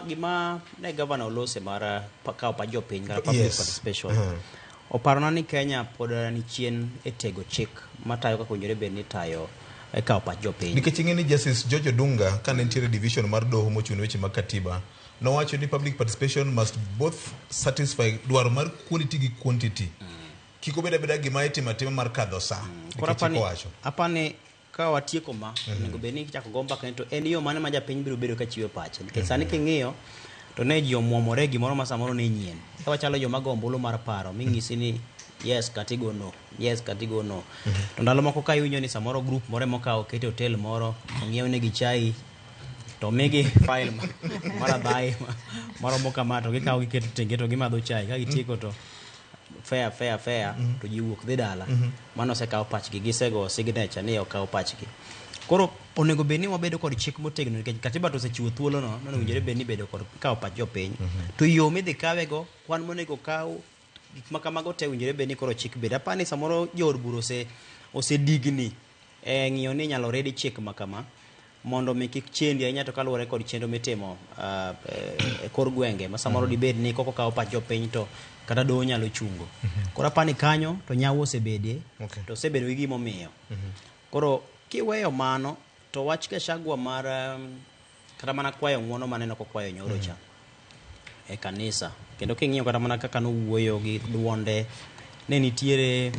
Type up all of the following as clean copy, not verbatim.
gima ne governor olose mara kao pa jopiny kata public participation oparona ni Kenya pod ni chien e tego chik matayo kaka owinjore bed ni tayo e kao pa jopiny nikech ing'e ni Justice George Odunga ka ne nitiere division mar doho mochung' weche mag katiba nowacho ni public participation must both satisfy dwaro mar quality gi quantity kik obed abeda gima itimo atima mar kadho sa apani ka watieko ma nego bed ni chako gomba kendo en yo mane ma japiny biro bedo ka chiwo pache nikech sani king'iyo to ne ji omuomore gimoro ma samoro ne nyien ka wachalo joma go ombulu mar paro ming'isi ni yes katigo no to ndalo moko ka iwinjo ni samoro group moro mokawo kete hotel moro ong'iew negi chai to migi file mar adhai maromo kama to gikawo giketo tenge to gimadho chai ka gitieko to fair to ji wuok dhi dala mano osekawo pachgi gisego signature ni okawo pachgi koro onego bed ni wabedo kod chik motegno nikech katiba to osechiwo thuolo no owinjore bed ni bedo kod kawo pach jopiny to yo midhi kawego kwan monego kaw gik ma kamago te owinjore bed ni koro chik bed apani samoro jood bura osedigni ng'iyo ni nyalo redi chik ma kama mondo mi kik chendi ahinya to kaluwore kod chenro mitimo e kor gwenge ma samoro dibed ni koko kawo pach jopiny to kata doho nyalo chungo koro apani kanyo to nyawo osebedie to osebedo gi gimomiyo koro kiweyo mano to wach Gachagua mar kata mana kwayo ng'uono maneno kokwayo nyoro cha e kanisa kendo king'iyo kata mana kaka nowuoyo gi duonde ne nitiere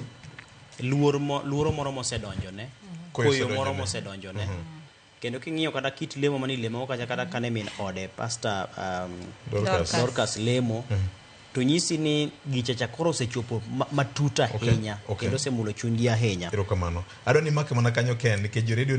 luoro moro mosedonjone koyo moro mosedonjone kendo king'iyo kata kit lemo mani lemo kata kane min ode pastor Dorcas lemo to nyisi ni gichacha koro osechopo matuta ahinya kendo osemulo chunygi ahinya. Erokamano. Adwa ni make mana kanyo ken nikech jo radio